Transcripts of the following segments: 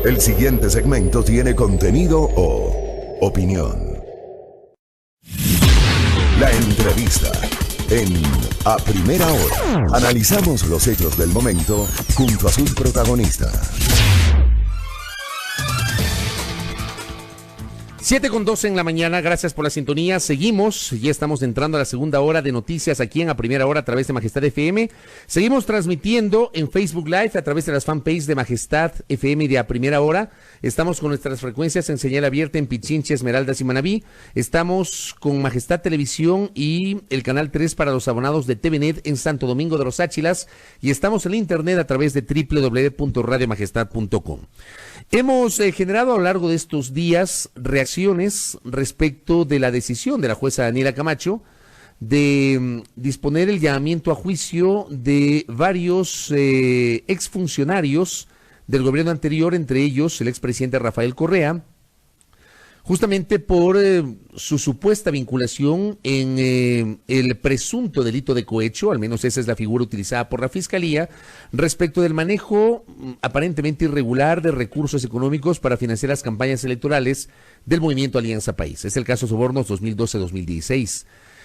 El siguiente segmento tiene contenido o opinión. La entrevista en A Primera Hora. Analizamos los hechos del momento junto a sus protagonistas. 7:12 en la mañana, gracias por la sintonía. Seguimos, ya estamos entrando a la segunda hora de noticias aquí en A Primera Hora a través de Majestad FM. Seguimos transmitiendo en Facebook Live a través de las fanpages de Majestad FM y de A Primera Hora. Estamos con nuestras frecuencias en señal abierta en Pichincha, Esmeraldas y Manabí. Estamos con Majestad Televisión y el canal 3 para los abonados de TVNet en Santo Domingo de los Áchilas. Y estamos en la internet a través de www.radiomajestad.com. Hemos generado a lo largo de estos días reacciones respecto de la decisión de la jueza Daniela Camacho de disponer el llamamiento a juicio de varios exfuncionarios del gobierno anterior, entre ellos el expresidente Rafael Correa, justamente por su supuesta vinculación en el presunto delito de cohecho, al menos esa es la figura utilizada por la Fiscalía, respecto del manejo aparentemente irregular de recursos económicos para financiar las campañas electorales del Movimiento Alianza País. Es el caso Sobornos 2012-2016.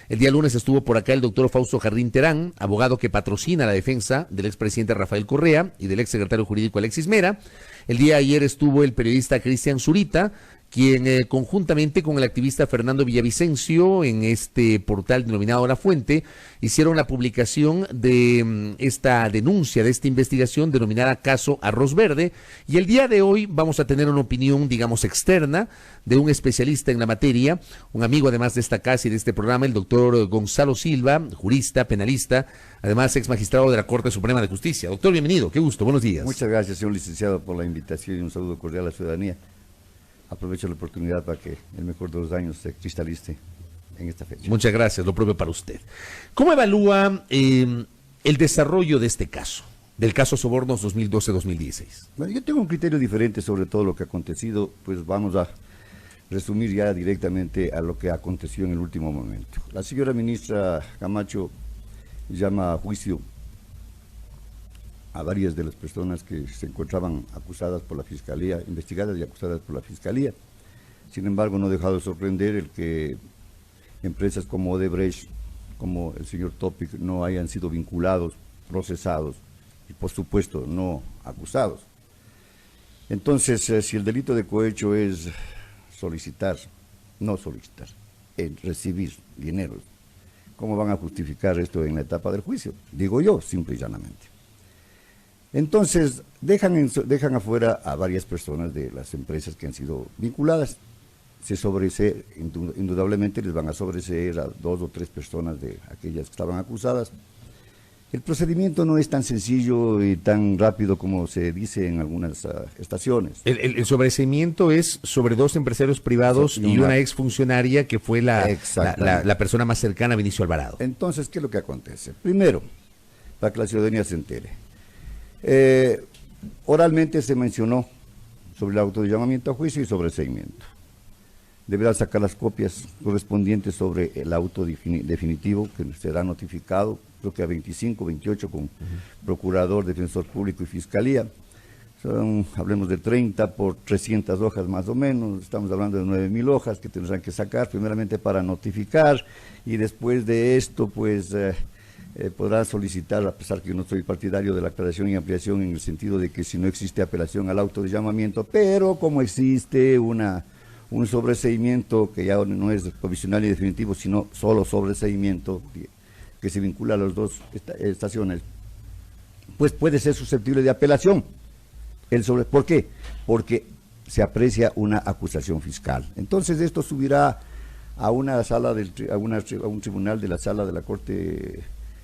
El día lunes estuvo por acá el doctor Fausto Jardín Terán, abogado que patrocina la defensa del expresidente Rafael Correa y del exsecretario jurídico Alexis Mera. El día de ayer estuvo el periodista Cristian Zurita, quien conjuntamente con el activista Fernando Villavicencio en este portal denominado La Fuente hicieron la publicación de esta denuncia, de esta investigación denominada Caso Arroz Verde, y el día de hoy vamos a tener una opinión, digamos, externa de un especialista en la materia, un amigo además de esta casa y de este programa, el doctor Gonzalo Silva, jurista, penalista, además ex magistrado de la Corte Suprema de Justicia. Doctor, bienvenido, qué gusto, buenos días. Muchas gracias, señor licenciado, por la invitación y un saludo cordial a la ciudadanía. Aprovecho la oportunidad para que el mejor de los años se cristalice en esta fecha. Muchas gracias, lo propio para usted. ¿Cómo evalúa el desarrollo de este caso, del caso Sobornos 2012-2016? Bueno, yo tengo un criterio diferente sobre todo lo que ha acontecido, pues vamos a resumir ya directamente a lo que aconteció en el último momento. La señora ministra Camacho llama a juicio a varias de las personas que se encontraban acusadas por la Fiscalía, investigadas y acusadas por la Fiscalía. Sin embargo, no ha dejado de sorprender el que empresas como Odebrecht, como el señor Topic, no hayan sido vinculados, procesados y, por supuesto, no acusados. Entonces, si el delito de cohecho es recibir dinero, ¿cómo van a justificar esto en la etapa del juicio? Digo yo, simple y llanamente. Entonces, dejan afuera a varias personas de las empresas que han sido vinculadas. Indudablemente les van a sobreseer a 2 o 3 personas de aquellas que estaban acusadas. El procedimiento no es tan sencillo y tan rápido como se dice en algunas estaciones. El sobreseimiento es sobre 2 empresarios privados y una exfuncionaria que fue la persona más cercana a Vinicio Alvarado. Entonces, ¿qué es lo que acontece? Primero, para que la ciudadanía se entere. Oralmente se mencionó sobre el auto de llamamiento a juicio y sobreseimiento. Deberá sacar las copias correspondientes sobre el auto definitivo que será notificado, creo que a 25, 28 con procurador, defensor público y fiscalía. Hablemos de 30 por 300 hojas más o menos, estamos hablando de 9.000 hojas que tendrán que sacar primeramente para notificar y después de esto pues podrá solicitar, a pesar que yo no soy partidario de la aclaración y ampliación en el sentido de que si no existe apelación al auto de llamamiento, pero como existe un sobreseimiento que ya no es provisional y definitivo, sino solo sobreseimiento que se vincula a las 2 estaciones, pues puede ser susceptible de apelación. ¿Por qué? Porque se aprecia una acusación fiscal. Entonces esto subirá a una sala a un tribunal de la sala de la Corte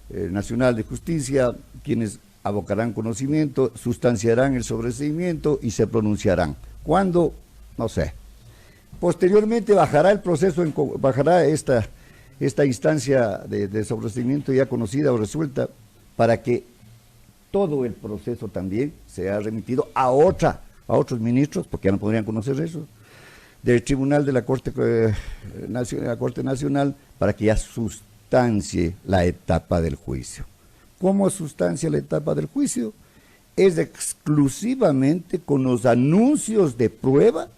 Nacional de Justicia, quienes abocarán conocimiento, sustanciarán el sobreseimiento y se pronunciarán. ¿Cuándo? No sé. Posteriormente bajará el proceso, bajará esta instancia de sobreseimiento ya conocida o resuelta para que todo el proceso también sea remitido a otros ministros, porque ya no podrían conocer eso, del Tribunal de la Corte Nacional, para que ya sustancie la etapa del juicio. ¿Cómo sustancia la etapa del juicio? es exclusivamente con los anuncios de prueba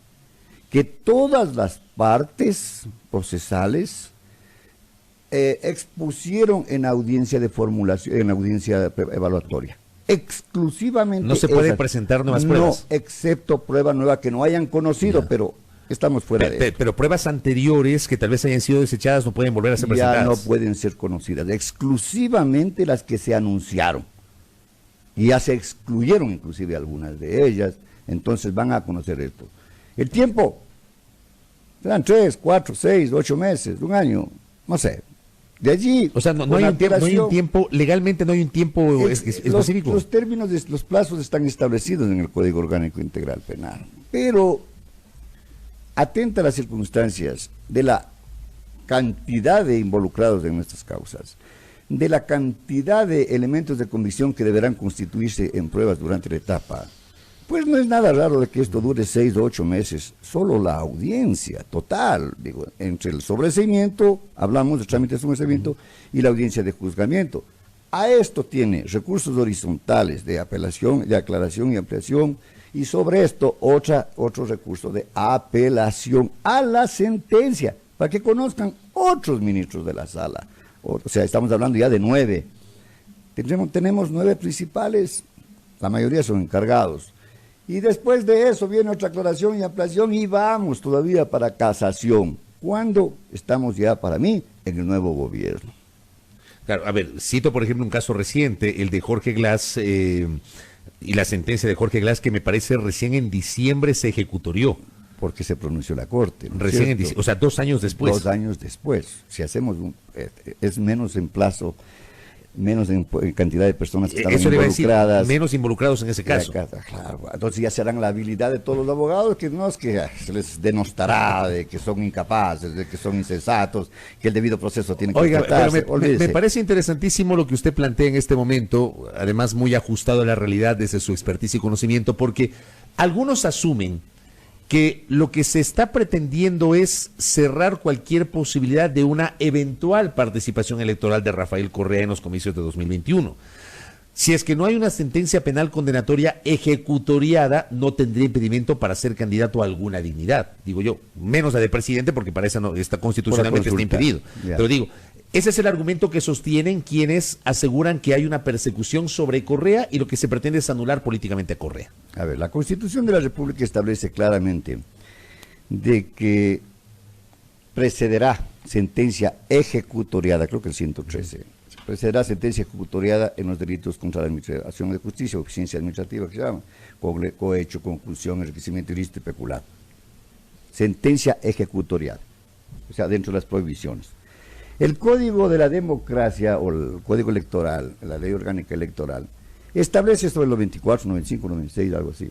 que todas las partes procesales expusieron en audiencia de formulación, en audiencia evaluatoria. Exclusivamente. No se pueden presentar nuevas pruebas. No, excepto prueba nueva que no hayan conocido, Ya. pero estamos fuera de esto. Pero pruebas anteriores que tal vez hayan sido desechadas no pueden volver a ser Ya presentadas. no pueden ser conocidas. Exclusivamente las que se anunciaron. Y ya se excluyeron inclusive algunas de ellas. Entonces van a conocer esto. El tiempo serán 3, 4, 6, 8 meses, un año, no sé. De allí, O sea, no con hay un tiempo, antelación, legalmente no hay un tiempo específico. los términos de los plazos están establecidos en el Código Orgánico Integral Penal, pero atenta a las circunstancias de la cantidad de involucrados en nuestras causas, de la cantidad de elementos de convicción que deberán constituirse en pruebas durante la etapa, pues no es nada raro de que esto dure 6 o 8 meses, solo la audiencia total, digo, entre el sobreseimiento, hablamos de trámite de sobreseimiento, y la audiencia de juzgamiento. A esto tiene recursos horizontales de apelación, de aclaración y ampliación, y sobre esto otro recurso de apelación a la sentencia, para que conozcan otros ministros de la sala. O sea, estamos hablando ya de 9. Tenemos 9 principales, la mayoría son encargados. Y después de eso viene otra aclaración y ampliación y vamos todavía para casación. ¿Cuándo? Estamos ya, para mí, en el nuevo gobierno. Claro, a ver, cito por ejemplo un caso reciente, el de Jorge Glass y la sentencia de Jorge Glass, que me parece recién en diciembre se ejecutorió. Porque se pronunció la Corte, ¿no es Recién en cierto? diciembre, o sea, 2 años después. 2 años después. Si hacemos es menos en plazo, menos en cantidad de personas que estaban Eso le iba a decir, involucradas. menos involucrados en ese caso. Claro, entonces ya serán la habilidad de todos los abogados, que no es que se les denostará de que son incapaces, de que son insensatos, que el debido proceso tiene que Oiga, pero tratarse. me parece interesantísimo lo que usted plantea en este momento, además muy ajustado a la realidad desde su expertise y conocimiento, porque algunos asumen que lo que se está pretendiendo es cerrar cualquier posibilidad de una eventual participación electoral de Rafael Correa en los comicios de 2021. Si es que no hay una sentencia penal condenatoria ejecutoriada, no tendría impedimento para ser candidato a alguna dignidad. Digo yo, menos la de presidente, porque para esa no está constitucionalmente está impedido. Ya. Pero digo, ese es el argumento que sostienen quienes aseguran que hay una persecución sobre Correa y lo que se pretende es anular políticamente a Correa. A ver, la Constitución de la República establece claramente de que precederá sentencia ejecutoriada, creo que el 113, precederá sentencia ejecutoriada en los delitos contra la administración de justicia o eficiencia administrativa, que se llama cohecho, conclusión, enriquecimiento ilícito y peculado. Sentencia ejecutoriada, o sea, dentro de las prohibiciones. El Código de la Democracia o el Código Electoral, la Ley Orgánica Electoral, establece sobre los 24, 95, 96, algo así.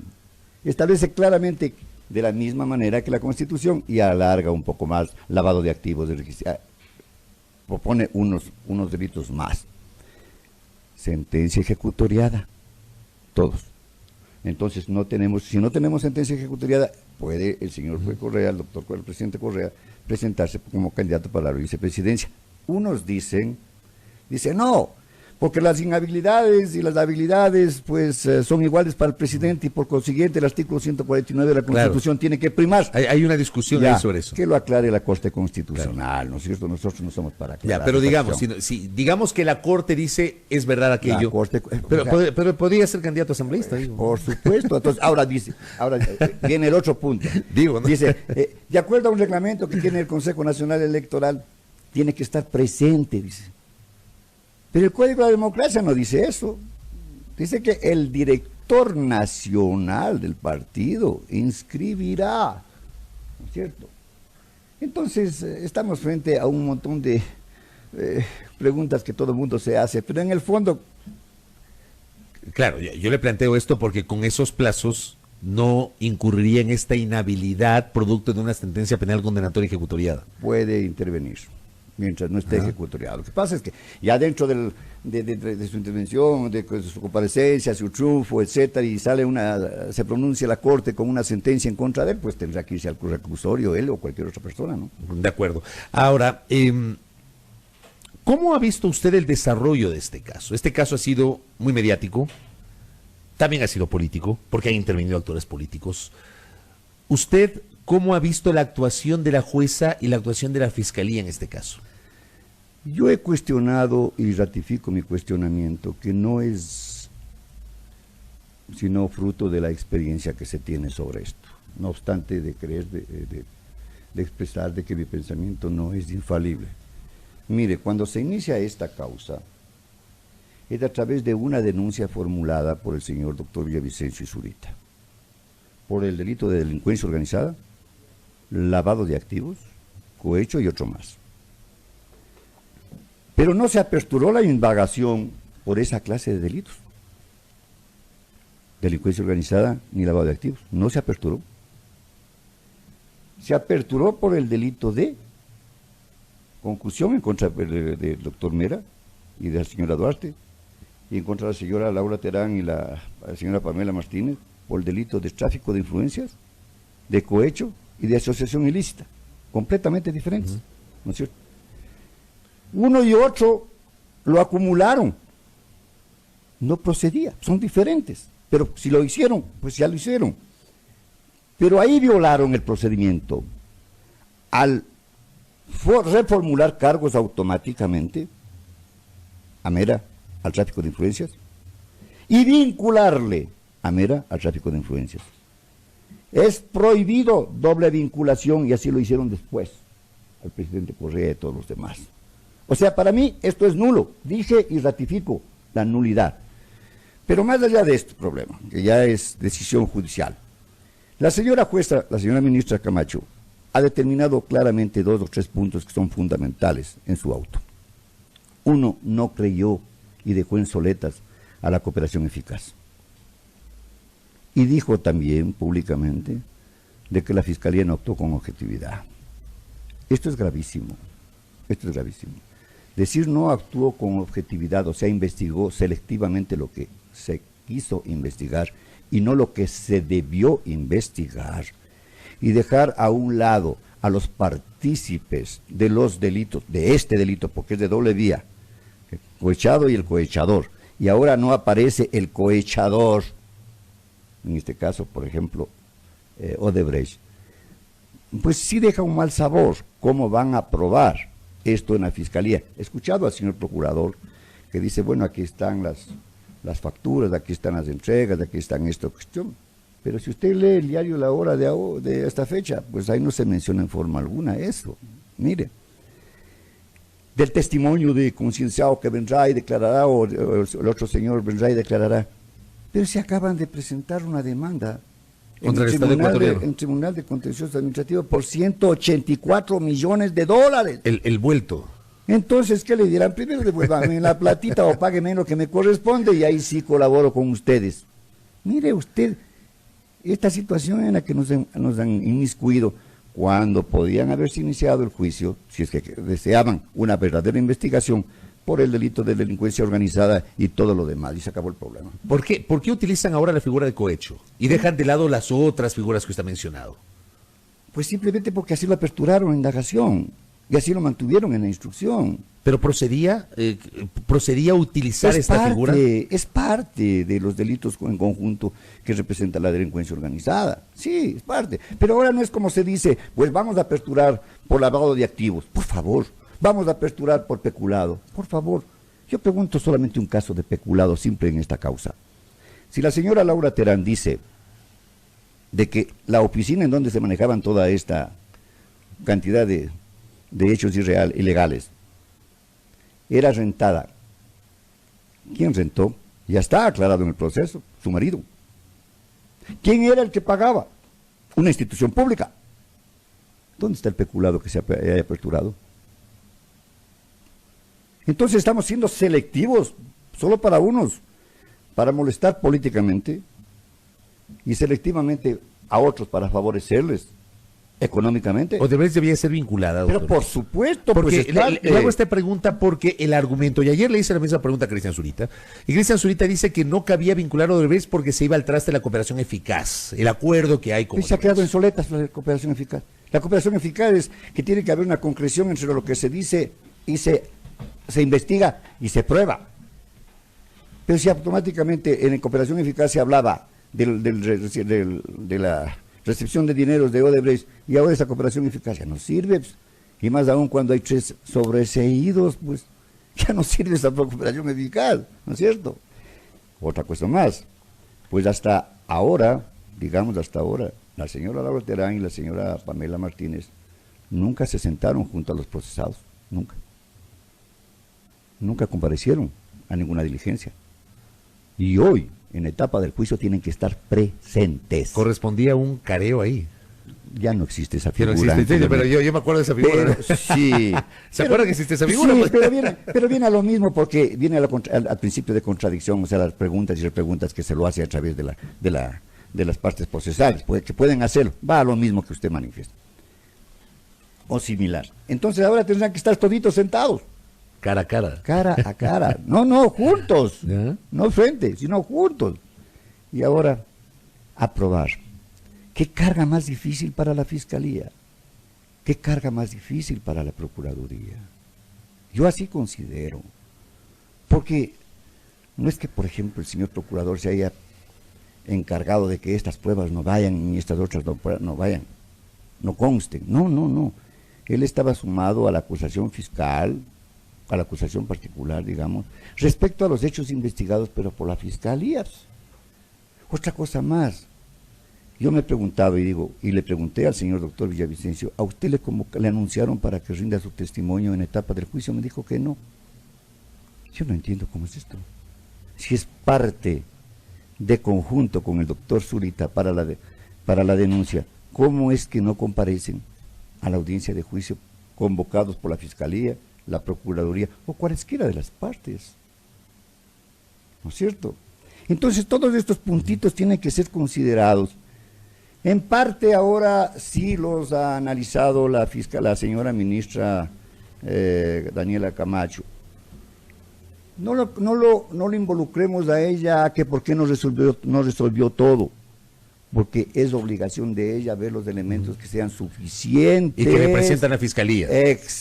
Establece claramente de la misma manera que la Constitución y alarga un poco más lavado de activos, propone unos delitos más. Sentencia ejecutoriada, todos. Entonces si no tenemos sentencia ejecutoriada, puede el señor Correa, el doctor Correa, el presidente Correa, presentarse como candidato para la vicepresidencia. Unos dicen no, porque las inhabilidades y las habilidades pues son iguales para el presidente y por consiguiente el artículo 149 de la Constitución tiene que primar. Hay una discusión ahí sobre eso. Que lo aclare la Corte Constitucional, ¿no es cierto? Nosotros no somos para aclarar. Ya, pero digamos, si digamos que la Corte dice es verdad aquello, pero podría ser candidato asambleísta, digo. Por supuesto. Entonces, ahora viene el otro punto. Digo, ¿no? Dice, de acuerdo a un reglamento que tiene el Consejo Nacional Electoral, tiene que estar presente, dice. Pero el Código de la Democracia no dice eso. Dice que el director nacional del partido inscribirá, ¿no es cierto? Entonces, estamos frente a un montón de preguntas que todo el mundo se hace, pero en el fondo... Claro, yo le planteo esto porque con esos plazos no incurriría en esta inhabilidad producto de una sentencia penal condenatoria ejecutoriada. Puede intervenir mientras no esté ejecutoriado. Lo que pasa es que ya dentro de su intervención, de su comparecencia, su triunfo, etcétera, y se pronuncia la Corte con una sentencia en contra de él, pues tendrá que irse al reclusorio él o cualquier otra persona, ¿no? De acuerdo. Ahora, ¿cómo ha visto usted el desarrollo de este caso? Este caso ha sido muy mediático, también ha sido político, porque han intervenido actores políticos. ¿Usted cómo ha visto la actuación de la jueza y la actuación de la fiscalía en este caso? Yo he cuestionado y ratifico mi cuestionamiento, que no es sino fruto de la experiencia que se tiene sobre esto. No obstante de creer, de expresar de que mi pensamiento no es infalible. Mire, cuando se inicia esta causa, es a través de una denuncia formulada por el señor doctor Villavicencio Zurita, por el delito de delincuencia organizada, lavado de activos, cohecho y otro más. Pero no se aperturó la indagación por esa clase de delitos. Delincuencia organizada ni lavado de activos. No se aperturó. Se aperturó por el delito de conclusión en contra del doctor Mera y de la señora Duarte, y en contra de la señora Laura Terán y la señora Pamela Martínez por el delito de tráfico de influencias, de cohecho y de asociación ilícita, completamente diferentes, ¿no es cierto? Uno y otro lo acumularon, no procedía, son diferentes, pero si lo hicieron, pues ya lo hicieron. Pero ahí violaron el procedimiento al reformular cargos automáticamente a Mera al tráfico de influencias y vincularle a Mera al tráfico de influencias. Es prohibido doble vinculación y así lo hicieron después al presidente Correa y todos los demás. O sea, para mí esto es nulo, dije y ratifico la nulidad. Pero más allá de este problema, que ya es decisión judicial, la señora jueza, la señora ministra Camacho, ha determinado claramente 2 o 3 puntos que son fundamentales en su auto. Uno, no creyó y dejó en soletas a la cooperación eficaz. Y dijo también públicamente de que la Fiscalía no actuó con objetividad. Esto es gravísimo, esto es gravísimo. Decir no actuó con objetividad, o sea, investigó selectivamente lo que se quiso investigar y no lo que se debió investigar, y dejar a un lado a los partícipes de los delitos, de este delito, porque es de doble vía, el cohechado y el cohechador, y ahora no aparece el cohechador, en este caso, por ejemplo, Odebrecht, pues sí deja un mal sabor. ¿Cómo van a probar esto en la Fiscalía? He escuchado al señor procurador que dice, bueno, aquí están las facturas, aquí están las entregas, aquí están esta cuestión. Pero si usted lee el diario La Hora de esta fecha, pues ahí no se menciona en forma alguna eso. Mire, del testimonio de concienciado que vendrá y declarará, o el otro señor vendrá y declarará. Pero se acaban de presentar una demanda contra el Estado ecuatoriano, en Tribunal de Contencioso Administrativo por 184 millones de dólares. El vuelto. Entonces, ¿qué le dirán? Primero devuélvame la platita o págueme lo que me corresponde y ahí sí colaboro con ustedes. Mire usted, esta situación en la que nos han inmiscuido, cuando podían haberse iniciado el juicio, si es que deseaban una verdadera investigación por el delito de delincuencia organizada y todo lo demás, y se acabó el problema. ¿Por qué utilizan ahora la figura de cohecho y dejan de lado las otras figuras que usted ha mencionado? Pues simplemente porque así lo aperturaron en indagación y así lo mantuvieron en la instrucción. ¿Pero procedía utilizar esta figura? Es parte de los delitos en conjunto que representa la delincuencia organizada. Sí, es parte. Pero ahora no es como se dice, pues vamos a aperturar por lavado de activos. Por favor, vamos a aperturar por peculado. Por favor. Yo pregunto solamente un caso de peculado simple en esta causa. Si la señora Laura Terán dice de que la oficina en donde se manejaban toda esta cantidad de hechos ilegales era rentada. ¿Quién rentó? Ya está aclarado en el proceso, su marido. ¿Quién era el que pagaba? Una institución pública. ¿Dónde está el peculado que se haya aperturado? Entonces estamos siendo selectivos solo para unos, para molestar políticamente y selectivamente a otros para favorecerles económicamente. Odebrecht debía ser vinculada, doctor. Pero por supuesto, porque pues le hago esta pregunta porque el argumento, y ayer le hice la misma pregunta a Cristian Zurita, y Cristian Zurita dice que no cabía vincular a Odebrecht porque se iba al traste de la cooperación eficaz, el acuerdo que hay con Odebrecht. Se ha quedado en soletas la cooperación eficaz. La cooperación eficaz es que tiene que haber una concreción entre lo que se dice y se investiga y se prueba. Pero si automáticamente en cooperación eficaz se hablaba de la recepción de dineros de Odebrecht, y ahora esa cooperación eficaz ya no sirve, pues, y más aún cuando hay 3 sobreseídos, pues ya no sirve esa cooperación eficaz, ¿no es cierto? Otra cosa más, pues hasta ahora, la señora Laura Terán y la señora Pamela Martínez nunca se sentaron junto a los procesados, nunca comparecieron a ninguna diligencia. Y hoy, en la etapa del juicio, tienen que estar presentes. Correspondía un careo ahí. Ya no existe esa Que no figura. existe, sí, pero yo me acuerdo de esa figura. Pero, sí. ¿Se acuerda que existe esa figura? Sí, Pues? pero viene a lo mismo porque viene al principio de contradicción, o sea, las preguntas y repreguntas que se lo hace a través de las partes procesales, que pueden hacerlo. Va a lo mismo que usted manifiesta. O similar. Entonces ahora tendrán que estar toditos sentados. Cara a cara. Cara a cara. No, juntos. ¿Ya? No frente, sino juntos. Y ahora, aprobar. ¿Qué carga más difícil para la Fiscalía? ¿Qué carga más difícil para la Procuraduría? Yo así considero. Porque no es que, por ejemplo, el señor Procurador se haya encargado de que estas pruebas no vayan y estas otras no vayan, no consten. No. Él estaba sumado a la acusación fiscal, a la acusación particular, digamos, respecto a los hechos investigados, pero por la Fiscalía. Otra cosa más. Yo me preguntaba y le pregunté al señor doctor Villavicencio, ¿a usted le anunciaron para que rinda su testimonio en etapa del juicio? Me dijo que no. Yo no entiendo cómo es esto. Si es parte de conjunto con el doctor Zurita para la denuncia, ¿cómo es que no comparecen a la audiencia de juicio convocados por la Fiscalía, la Procuraduría o cualesquiera de las partes? ¿No es cierto? Entonces todos estos puntitos tienen que ser considerados. En parte ahora sí los ha analizado la señora ministra Daniela Camacho. No lo involucremos a ella que por qué no resolvió todo, porque es obligación de ella ver los elementos que sean suficientes. Y que representan a la Fiscalía.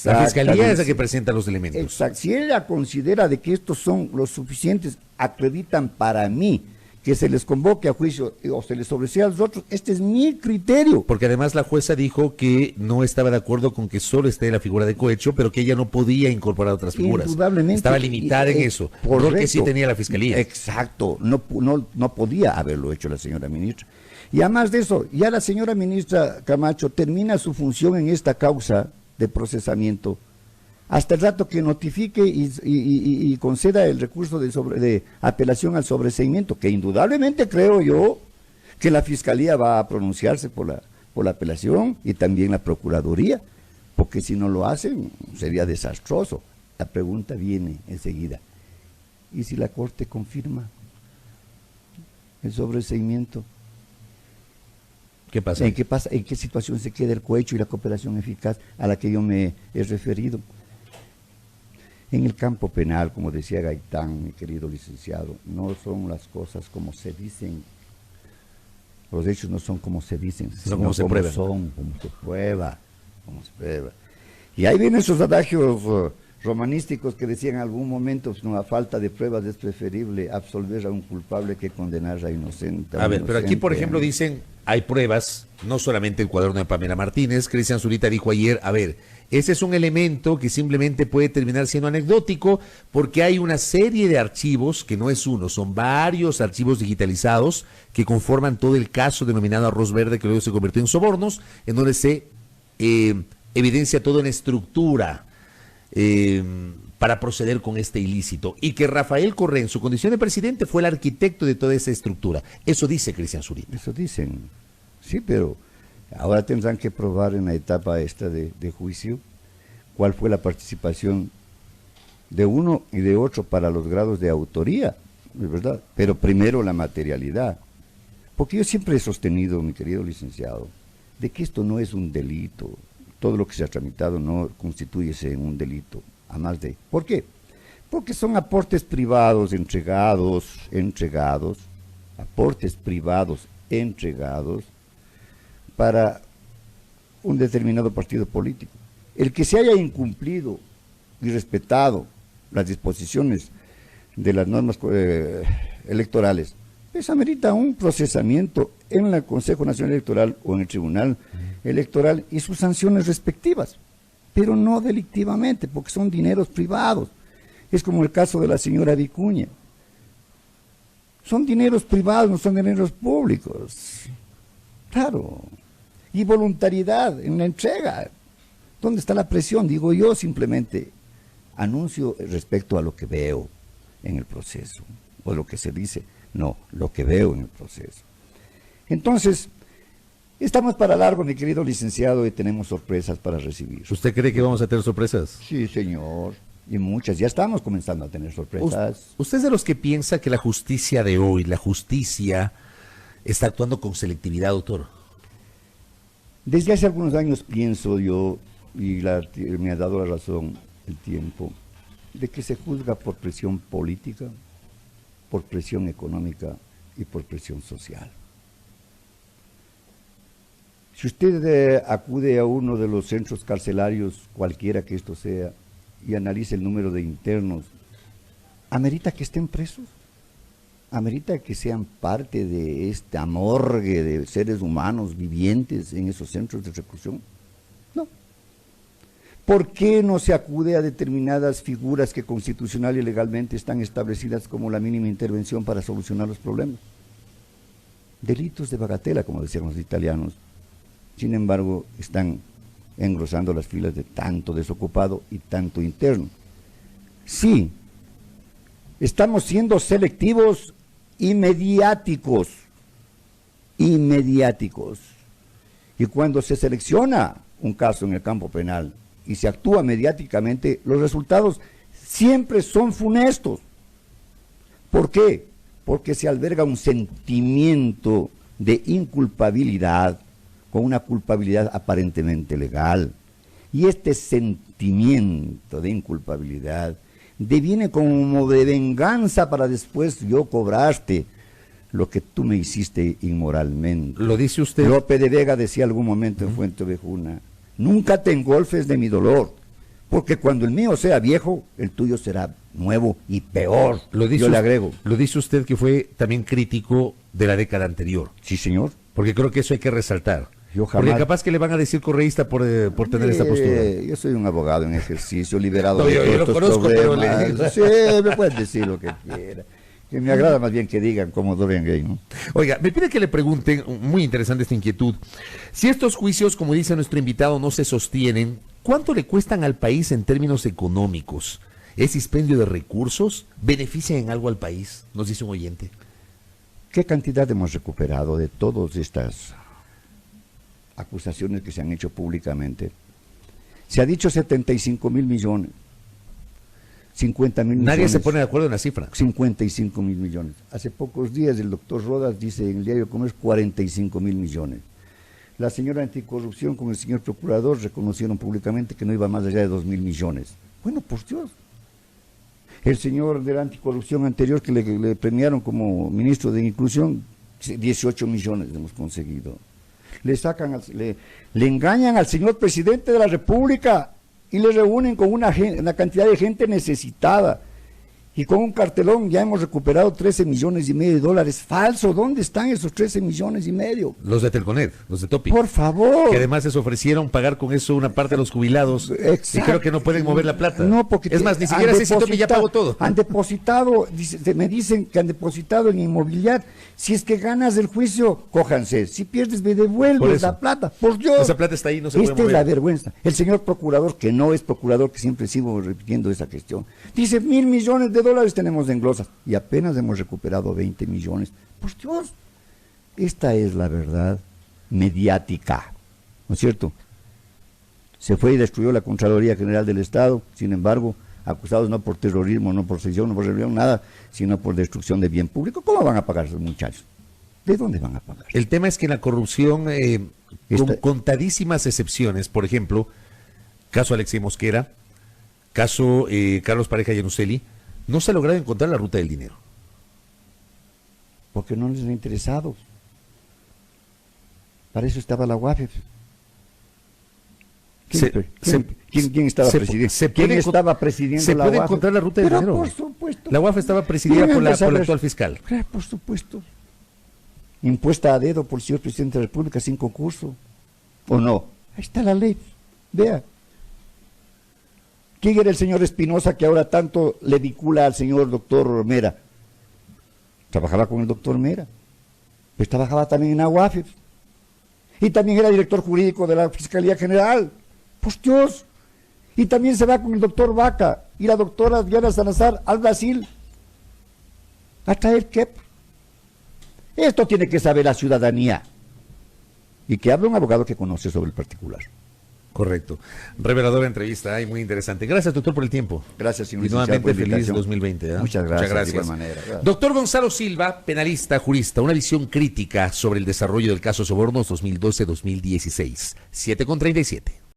La Fiscalía es la que presenta los elementos. Exacto. Si ella considera de que estos son los suficientes, acreditan para mí que se les convoque a juicio o se les sobresea a los otros, este es mi criterio. Porque además la jueza dijo que no estaba de acuerdo con que solo esté la figura de cohecho, pero que ella no podía incorporar otras figuras. Indudablemente. Estaba limitada en eso. Por que sí tenía la Fiscalía. Exacto. No podía haberlo hecho la señora ministra. Y además de eso, ya la señora ministra Camacho termina su función en esta causa de procesamiento hasta el rato que notifique y conceda el recurso de apelación al sobreseimiento, que indudablemente creo yo que la Fiscalía va a pronunciarse por la apelación y también la Procuraduría, porque si no lo hacen sería desastroso. La pregunta viene enseguida. ¿Y si la Corte confirma el sobreseimiento? ¿Qué pasa? ¿En qué situación se queda el cohecho y la cooperación eficaz a la que yo me he referido? En el campo penal, como decía Gaitán, mi querido licenciado, no son las cosas como se dicen. Los hechos no son como se dicen, sino como se prueban. Como se prueba. Y ahí vienen esos adagios romanísticos que decían en algún momento, pues, no, a falta de pruebas es preferible absolver a un culpable que condenar a inocente. A ver, pero aquí, por ejemplo, dicen, hay pruebas, no solamente el cuaderno de Pamela Martínez. Cristian Zurita dijo ayer, a ver, ese es un elemento que simplemente puede terminar siendo anecdótico porque hay una serie de archivos, que no es uno, son varios archivos digitalizados que conforman todo el caso denominado Arroz Verde, que luego se convirtió en sobornos, en donde se evidencia todo en estructura para proceder con este ilícito, y que Rafael Correa, en su condición de presidente, fue el arquitecto de toda esa estructura. Eso dice Cristian Zurita. Eso dicen, sí, pero ahora tendrán que probar en la etapa esta de juicio cuál fue la participación de uno y de otro para los grados de autoría, ¿es verdad? Pero primero la materialidad, porque yo siempre he sostenido, mi querido licenciado, de que esto no es un delito. Todo lo que se ha tramitado no constituyese en un delito, a más de... ¿Por qué? Porque son aportes privados entregados, aportes privados entregados para un determinado partido político. El que se haya incumplido y respetado las disposiciones de las normas electorales, pues amerita un procesamiento en el Consejo Nacional Electoral o en el Tribunal Electoral y sus sanciones respectivas, pero no delictivamente, porque son dineros privados. Es como el caso de la señora Vicuña. Son dineros privados, no son dineros públicos. Claro. Y voluntariedad en la entrega. ¿Dónde está la presión? Digo yo, simplemente anuncio respecto a lo que veo en el proceso, o lo que se dice, no, lo que veo en el proceso. Entonces, estamos para largo, mi querido licenciado, y tenemos sorpresas para recibir. ¿Usted cree que vamos a tener sorpresas? Sí, señor, y muchas, ya estamos comenzando a tener sorpresas. ¿Usted es de los que piensa que la justicia de hoy, la justicia, está actuando con selectividad, doctor? Desde hace algunos años pienso yo, y me ha dado la razón el tiempo, de que se juzga por presión política, por presión económica y por presión social. Si usted acude a uno de los centros carcelarios, cualquiera que esto sea, y analice el número de internos, ¿amerita que estén presos? ¿Amerita que sean parte de esta morgue de seres humanos vivientes en esos centros de reclusión? No. ¿Por qué no se acude a determinadas figuras que constitucional y legalmente están establecidas como la mínima intervención para solucionar los problemas? Delitos de bagatela, como decían los italianos. Sin embargo, están engrosando las filas de tanto desocupado y tanto interno. Sí, estamos siendo selectivos y mediáticos. Y cuando se selecciona un caso en el campo penal y se actúa mediáticamente, los resultados siempre son funestos. ¿Por qué? Porque se alberga un sentimiento de inculpabilidad con una culpabilidad aparentemente legal. Y este sentimiento de inculpabilidad deviene como de venganza para después yo cobrarte lo que tú me hiciste inmoralmente. ¿Lo dice usted? Lope de Vega decía algún momento en Fuente Ovejuna, nunca te engolfes de mi dolor, porque cuando el mío sea viejo, el tuyo será nuevo y peor. Yo le agrego. Lo dice usted que fue también crítico de la década anterior. Sí, señor. Porque creo que eso hay que resaltar. Yo jamás... Porque capaz que le van a decir correísta por tener esta postura. Yo soy un abogado en ejercicio, liberado No, de yo lo estos conozco, problemas. pero Sí, me pueden decir lo que quiera. Que me agrada más bien que digan como Dorian Gray, ¿no? Oiga, me pide que le pregunten, muy interesante esta inquietud, si estos juicios, como dice nuestro invitado, no se sostienen, ¿cuánto le cuestan al país en términos económicos? ¿Es dispendio de recursos? ¿Benefician en algo al país? Nos dice un oyente. ¿Qué cantidad hemos recuperado de todas estas acusaciones que se han hecho públicamente? Se ha dicho 75 mil millones, 50 mil millones. Nadie se pone de acuerdo en la cifra. 55 mil millones. Hace pocos días el doctor Rodas dice en el diario Comercio 45 mil millones. La señora anticorrupción con el señor procurador reconocieron públicamente que no iba más allá de 2 mil millones. Bueno, por Dios. El señor de la anticorrupción anterior que le premiaron como ministro de Inclusión, 18 millones hemos conseguido. Le engañan al señor presidente de la República y le reúnen con una cantidad de gente necesitada. Y con un cartelón ya hemos recuperado 13 millones y medio de dólares. Falso, ¿dónde están esos 13 millones y medio? Los de Telconet, los de Topi. Por favor. Que además les ofrecieron pagar con eso una parte de los jubilados. Exacto. Y creo que no pueden mover la plata. No, porque es más, ni siquiera sé si Topi ya pagó todo. Han depositado, me dicen que han depositado en inmobiliario. Si es que ganas el juicio, cójanse. Si pierdes, me devuelves la plata. Por Dios. Esa plata está ahí, no se puede mover. Esta es la vergüenza. El señor procurador, que no es procurador, que siempre sigo repitiendo esa cuestión, dice 1.000 millones de dólares tenemos en glosas y apenas hemos recuperado 20 millones. Por Dios, esta es la verdad mediática, ¿no es cierto? Se fue y destruyó la Contraloría General del Estado, sin embargo, acusados no por terrorismo, no por sedición, no por rebelión, nada, sino por destrucción de bien público. ¿Cómo van a pagar esos muchachos? ¿De dónde van a pagar? El tema es que en la corrupción, con contadísimas excepciones, por ejemplo, caso Alexei Mosquera, caso Carlos Pareja Yanuseli, no se ha logrado encontrar la ruta del dinero. Porque no les ha interesado. Para eso estaba la UAFE. ¿Quién estaba presidiendo? ¿Quién estaba presidiendo se la puede UAF? encontrar la ruta del Pero dinero. por supuesto. La UAF estaba presidida por la Saber. actual fiscal. Por supuesto. Impuesta a dedo por el señor presidente de la República sin concurso. ¿O no? Ahí está la ley. Vea. ¿Quién era el señor Espinosa que ahora tanto le vincula al señor doctor Mera? Trabajaba con el doctor Mera. Pues trabajaba también en UAF. Y también era director jurídico de la Fiscalía General. Pues Dios. Y también se va con el doctor Vaca y la doctora Diana Salazar al Brasil. ¿A traer qué? Esto tiene que saber la ciudadanía. Y que hable un abogado que conoce sobre el particular. Correcto. Reveladora entrevista, muy interesante. Gracias, doctor, por el tiempo. Gracias, señor. Y nuevamente feliz 2020. ¿eh? Muchas gracias. De igual manera. Gracias. Doctor Gonzalo Silva, penalista, jurista, una visión crítica sobre el desarrollo del caso Sobornos 2012-2016. 7:37.